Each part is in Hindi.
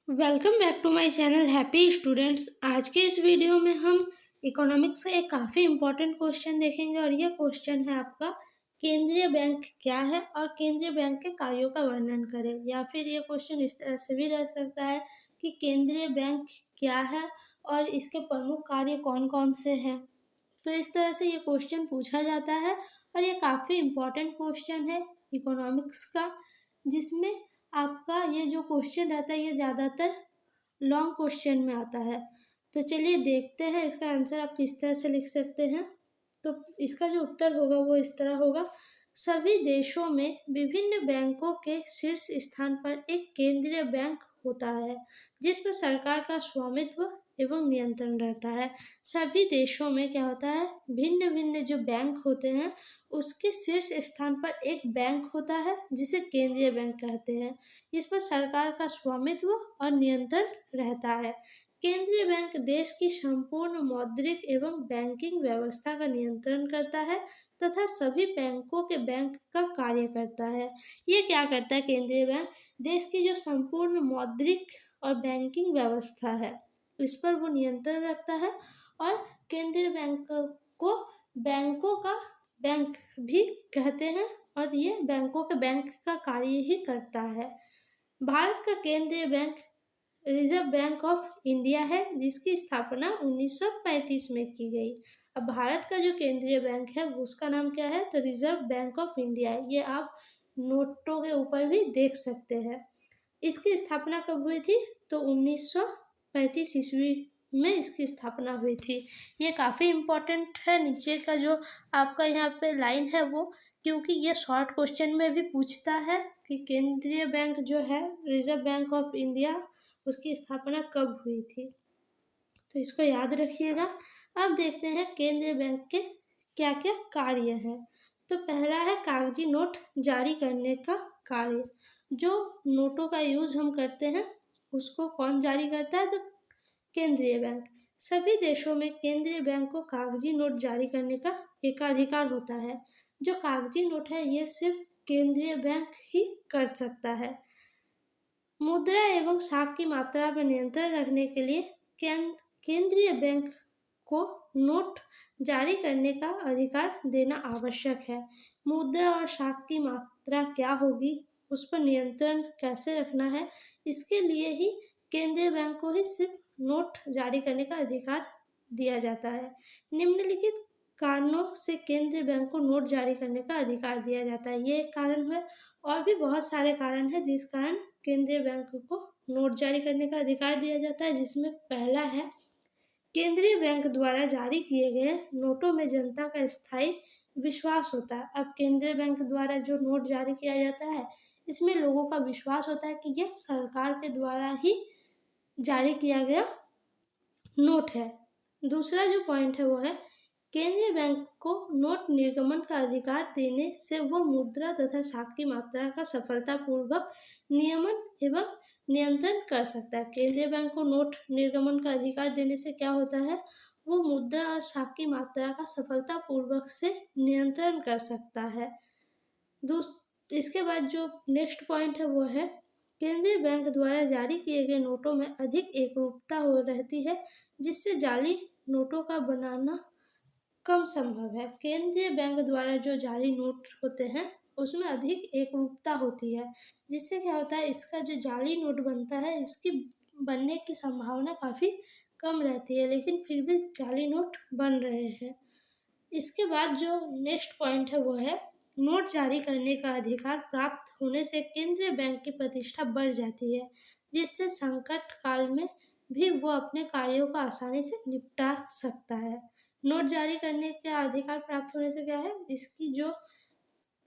Welcome back to my channel happy students. आज के इस वीडियो में हम इकोनॉमिक्स का एक काफ़ी इम्पोर्टेंट क्वेश्चन देखेंगे और ये क्वेश्चन है आपका केंद्रीय बैंक क्या है और केंद्रीय बैंक के कार्यों का वर्णन करें। या फिर ये क्वेश्चन इस तरह से भी रह सकता है कि केंद्रीय बैंक क्या है और इसके प्रमुख कार्य कौन कौन से हैं। तो इस तरह से ये क्वेश्चन पूछा जाता है और ये काफ़ी इम्पोर्टेंट क्वेश्चन है इकोनॉमिक्स का, जिसमें आपका ये जो क्वेश्चन रहता है ये ज़्यादातर लॉन्ग क्वेश्चन में आता है। तो चलिए देखते हैं इसका आंसर आप किस तरह से लिख सकते हैं। तो इसका जो उत्तर होगा वो इस तरह होगा, सभी देशों में विभिन्न बैंकों के शीर्ष स्थान पर एक केंद्रीय बैंक होता है जिस पर सरकार का स्वामित्व एवं नियंत्रण रहता है। सभी देशों में क्या होता है, भिन्न भिन्न जो बैंक होते हैं उसके शीर्ष स्थान पर एक बैंक होता है जिसे केंद्रीय बैंक कहते हैं। इस पर सरकार का स्वामित्व और नियंत्रण रहता है। केंद्रीय बैंक देश की संपूर्ण मौद्रिक एवं बैंकिंग व्यवस्था का नियंत्रण करता है तथा सभी बैंकों के बैंक का कार्य करता है। ये क्या करता है केंद्रीय बैंक, देश की जो संपूर्ण मौद्रिक और बैंकिंग व्यवस्था है इस पर वो नियंत्रण रखता है और केंद्रीय बैंक को बैंकों का बैंक भी कहते हैं और ये बैंकों के बैंक का कार्य ही करता है। भारत का केंद्रीय bank reserve bank of India है जिसकी स्थापना 1935 में की गई। अब भारत का जो केंद्रीय बैंक है उसका नाम क्या है, तो रिजर्व बैंक ऑफ इंडिया है। ये आप नोटों के ऊपर भी देख सकते हैं। इसकी स्थापना कब हुई थी, तो 1935 ईस्वी में इसकी स्थापना हुई थी। ये काफ़ी इम्पोर्टेंट है नीचे का जो आपका यहाँ पे लाइन है वो, क्योंकि ये शॉर्ट क्वेश्चन में भी पूछता है कि केंद्रीय बैंक जो है रिजर्व बैंक ऑफ इंडिया उसकी स्थापना कब हुई थी, तो इसको याद रखिएगा। अब देखते हैं केंद्रीय बैंक के क्या क्या कार्य हैं। तो पहला है कागजी नोट जारी करने का कार्य। जो नोटों का यूज हम करते हैं उसको कौन जारी करता है, तो केंद्रीय बैंक। सभी देशों में केंद्रीय बैंक को कागजी नोट जारी करने का एकाधिकार होता है। जो कागजी नोट है ये सिर्फ केंद्रीय बैंक ही कर सकता है। मुद्रा एवं साख की मात्रा पर नियंत्रण रखने के लिए केंद्रीय बैंक को नोट जारी करने का अधिकार देना आवश्यक है। मुद्रा और साख की मात्रा क्या होगी, उस पर नियंत्रण कैसे रखना है, इसके लिए ही केंद्रीय बैंक को ही सिर्फ नोट जारी करने का अधिकार दिया जाता है। निम्नलिखित कारणों से केंद्रीय बैंक को नोट जारी करने का अधिकार दिया जाता है। ये एक कारण है और भी बहुत सारे कारण हैं जिस कारण केंद्रीय बैंक को नोट जारी करने का अधिकार दिया जाता है, जिसमें पहला है केंद्रीय बैंक द्वारा जारी किए गए नोटों में जनता का स्थायी विश्वास होता है। अब केंद्रीय बैंक द्वारा जो नोट जारी किया जाता है इसमें लोगों का विश्वास होता है कि यह सरकार के द्वारा ही जारी किया गया नोट है। दूसरा जो पॉइंट है वो है केंद्रीय बैंक को नोट निर्गमन का अधिकार देने से वह मुद्रा तथा साख की मात्रा का सफलतापूर्वक नियमन एवं नियंत्रण कर सकता है। केंद्रीय बैंक को नोट निर्गमन का अधिकार देने से क्या होता है, वो मुद्रा और साख की मात्रा का सफलतापूर्वक से नियंत्रण कर सकता है। इसके बाद जो नेक्स्ट पॉइंट है वो है केंद्रीय बैंक द्वारा जारी किए गए नोटों में अधिक एकरूपता हो रहती है जिससे जाली नोटों का बनाना कम संभव है। केंद्रीय बैंक द्वारा जो जारी नोट होते हैं उसमें अधिक एकरूपता होती है जिससे क्या होता है, इसका जो जाली नोट बनता है इसकी बनने की संभावना काफ़ी कम रहती है, लेकिन फिर भी जाली नोट बन रहे हैं। इसके बाद जो नेक्स्ट पॉइंट है वो है नोट जारी करने का अधिकार प्राप्त होने से केंद्रीय बैंक की प्रतिष्ठा बढ़ जाती है जिससे संकट काल में भी वो अपने कार्यों को आसानी से निपटा सकता है। नोट जारी करने का अधिकार प्राप्त होने से क्या है, इसकी जो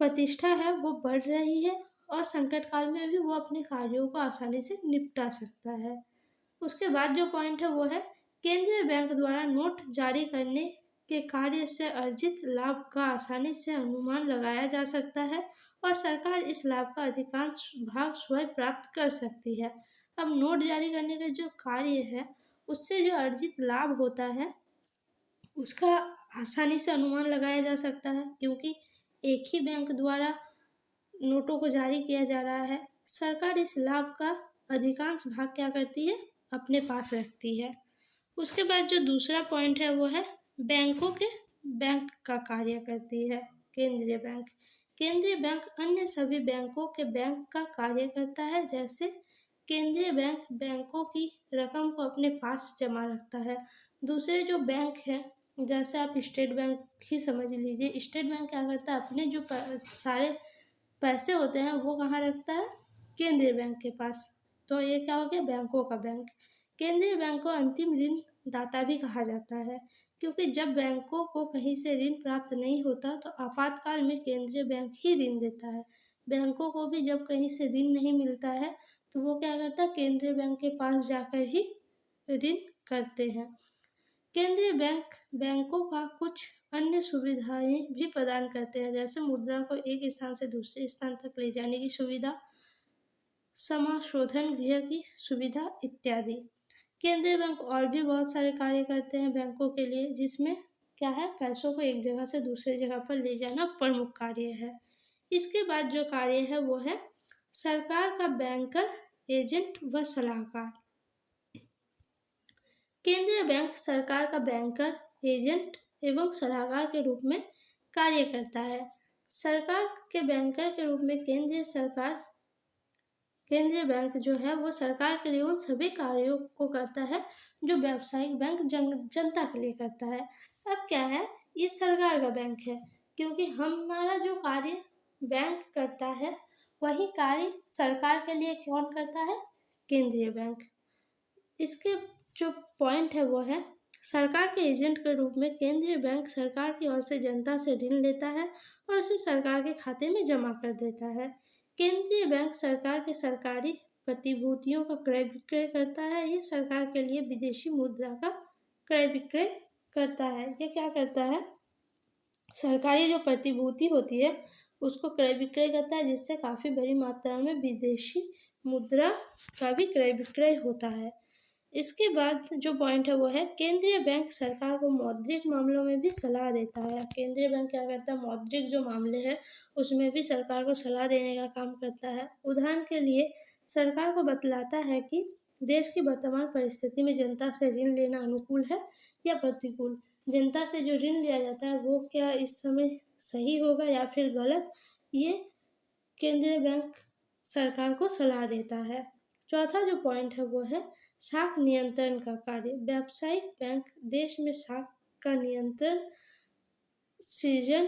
प्रतिष्ठा है वो बढ़ रही है और संकट काल में भी वो अपने कार्यों को आसानी से निपटा सकता है। उसके बाद जो पॉइंट है वो है केंद्रीय बैंक द्वारा नोट जारी करने के कार्य से अर्जित लाभ का आसानी से अनुमान लगाया जा सकता है और सरकार इस लाभ का अधिकांश भाग स्वयं प्राप्त कर सकती है। अब नोट जारी करने का जो कार्य है उससे जो अर्जित लाभ होता है उसका आसानी से अनुमान लगाया जा सकता है, क्योंकि एक ही बैंक द्वारा नोटों को जारी किया जा रहा है। सरकार इस लाभ का अधिकांश भाग क्या करती है, अपने पास रखती है। उसके बाद जो दूसरा पॉइंट है वो है बैंक का कार्य करती है केंद्रीय बैंक। केंद्रीय बैंक अन्य सभी बैंकों के बैंक का कार्य करता है। जैसे केंद्रीय बैंक बैंकों की रकम को अपने पास जमा रखता है। दूसरे जो बैंक है, जैसे आप स्टेट बैंक ही समझ लीजिए, स्टेट बैंक क्या करता है, अपने जो सारे पैसे होते हैं वो कहाँ रखता है, केंद्रीय बैंक के पास। तो ये क्या हो गया, बैंकों का बैंक। केंद्रीय बैंक को अंतिम ऋण दाता भी कहा जाता है, क्योंकि जब बैंकों को कहीं से ऋण प्राप्त नहीं होता तो आपातकाल में केंद्रीय बैंक ही ऋण देता है। बैंकों को भी जब कहीं से ऋण नहीं मिलता है तो वो क्या करता है, केंद्रीय बैंक के पास जाकर ही ऋण करते हैं। केंद्रीय बैंक बैंकों का कुछ अन्य सुविधाएं भी प्रदान करते हैं, जैसे मुद्रा को एक स्थान से दूसरे स्थान तक ले जाने की सुविधा, समाशोधन गृह की सुविधा इत्यादि। केंद्रीय बैंक और भी बहुत सारे कार्य करते हैं बैंकों के लिए, जिसमें क्या है, पैसों को एक जगह से दूसरे जगह पर ले जाना प्रमुख कार्य है। इसके बाद जो कार्य है वो है सरकार का बैंकर, एजेंट व सलाहकार। केंद्रीय बैंक सरकार का बैंकर, एजेंट एवं सलाहकार के रूप में कार्य करता है। सरकार के बैंकर के रूप में केंद्रीय बैंक जो है वो सरकार के लिए उन सभी कार्यों को करता है जो व्यावसायिक बैंक जनता के लिए करता है। अब क्या है, ये सरकार का बैंक है, क्योंकि हमारा जो कार्य बैंक करता है वही कार्य सरकार के लिए कौन करता है, केंद्रीय बैंक। इसके जो पॉइंट है वो है सरकार के एजेंट के रूप में केंद्रीय बैंक सरकार की ओर से जनता से ऋण लेता है और उसे सरकार के खाते में जमा कर देता है। केंद्रीय बैंक सरकार के सरकारी प्रतिभूतियों का क्रय विक्रय करता है। ये सरकार के लिए विदेशी मुद्रा का क्रय विक्रय करता है। ये क्या करता है, सरकारी जो प्रतिभूति होती है उसको क्रय विक्रय करता है, जिससे काफ़ी बड़ी मात्रा में विदेशी मुद्रा का भी क्रय विक्रय होता है। इसके बाद जो पॉइंट है वो है केंद्रीय बैंक सरकार को मौद्रिक मामलों में भी सलाह देता है। केंद्रीय बैंक क्या करता है, मौद्रिक जो मामले हैं उसमें भी सरकार को सलाह देने का काम करता है। उदाहरण के लिए सरकार को बतलाता है कि देश की वर्तमान परिस्थिति में जनता से ऋण लेना अनुकूल है या प्रतिकूल। जनता से जो ऋण लिया जाता है वो क्या इस समय सही होगा या फिर गलत, ये केंद्रीय बैंक सरकार को सलाह देता है। चौथा जो पॉइंट है वो है साख नियंत्रण का कार्य। व्यावसायिक बैंक देश में साख का नियंत्रण सृजन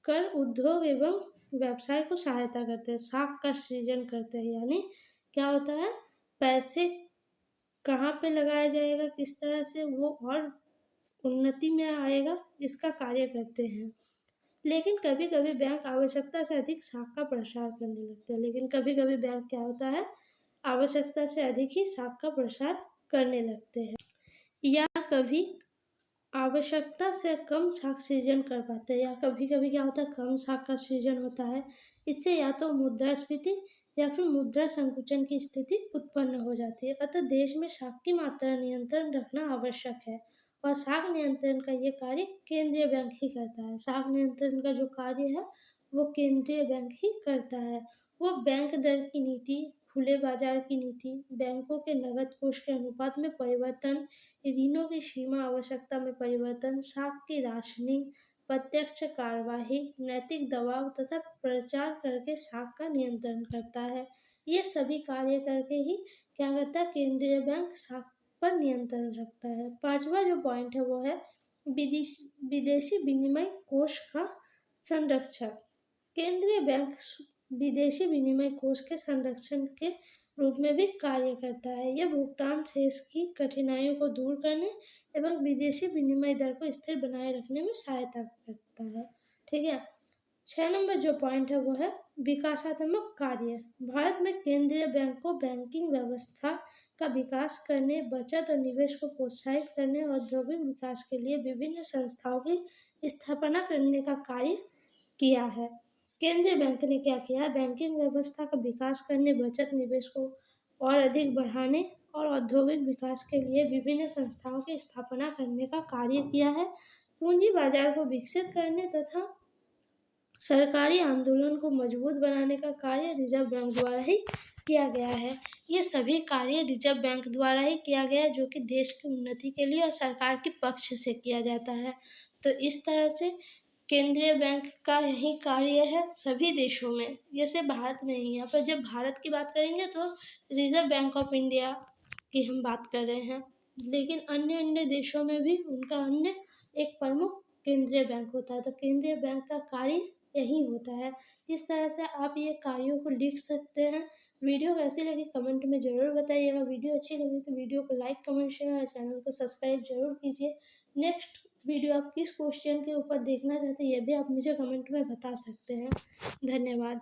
कर उद्योग एवं व्यवसाय को सहायता करते हैं। साख का सृजन करते हैं, यानी क्या होता है, पैसे कहाँ पे लगाया जाएगा, किस तरह से वो और उन्नति में आएगा, इसका कार्य करते हैं। लेकिन कभी कभी बैंक आवश्यकता से अधिक साख का प्रसार करने लगते हैं। लेकिन कभी कभी बैंक क्या होता है, आवश्यकता से अधिक ही साख का प्रसार करने लगते हैं, या कभी आवश्यकता से कम साख सृजन कर पाते हैं, या कभी कभी क्या होता है, कम साख का सृजन होता है। इससे या तो मुद्रास्फीति या फिर मुद्रा संकुचन की स्थिति उत्पन्न हो जाती है। अतः देश में साख की मात्रा नियंत्रण रखना आवश्यक है और साख नियंत्रण का ये कार्य केंद्रीय बैंक ही करता है। साख नियंत्रण का जो कार्य है वो केंद्रीय बैंक ही करता है। वो बैंक दर की नीति, खुले बाजार की नीति, बैंकों के नकद कोष के अनुपात में परिवर्तन, ऋणों की सीमा आवश्यकता में परिवर्तन, साख की राशनिंग, प्रत्यक्ष कार्यवाही, नैतिक दबाव तथा प्रचार करके साख का नियंत्रण करता है। ये सभी कार्य करके ही क्या करता है, केंद्रीय बैंक साख पर नियंत्रण रखता है। पांचवा जो पॉइंट है वो है विदेशी विनिमय कोष का संरक्षण। केंद्रीय बैंक विदेशी विनिमय कोष के संरक्षण के रूप में भी कार्य करता है। यह भुगतान शेष की कठिनाइयों को दूर करने एवं विदेशी विनिमय दर को स्थिर बनाए रखने में सहायता करता है। ठीक है। 6 नंबर जो पॉइंट है वो है विकासात्मक कार्य। भारत में केंद्रीय बैंक को बैंकिंग व्यवस्था का विकास करने, बचत और निवेश को प्रोत्साहित करने और औद्योगिक विकास के लिए विभिन्न संस्थाओं की स्थापना करने का कार्य किया है। केंद्रीय बैंक ने क्या किया है, बैंकिंग व्यवस्था का विकास करने, बचत निवेश को और अधिक बढ़ाने और औद्योगिक विकास के लिए विभिन्न संस्थाओं की स्थापना करने का कार्य किया है। पूंजी बाजार को विकसित करने तथा सरकारी आंदोलन को मजबूत बनाने का कार्य रिजर्व बैंक द्वारा ही किया गया है। ये सभी कार्य रिजर्व बैंक द्वारा ही किया गया है, जो कि देश की उन्नति के लिए और सरकार के पक्ष से किया जाता है। तो इस तरह से केंद्रीय बैंक का यही कार्य है सभी देशों में, जैसे भारत में ही। यहाँ पर जब भारत की बात करेंगे तो रिजर्व बैंक ऑफ इंडिया की हम बात कर रहे हैं, लेकिन अन्य अन्य देशों में भी उनका अन्य एक प्रमुख केंद्रीय बैंक होता है। तो केंद्रीय बैंक का कार्य यही होता है। इस तरह से आप ये कार्यों को लिख सकते हैं। वीडियो कैसी लगी कमेंट में ज़रूर बताइएगा। वीडियो अच्छी लगी तो वीडियो को लाइक कमेंट शेयर और चैनल को सब्सक्राइब जरूर कीजिए। नेक्स्ट वीडियो आप किस क्वेश्चन के ऊपर देखना चाहते हैं ये भी आप मुझे कमेंट में बता सकते हैं। धन्यवाद।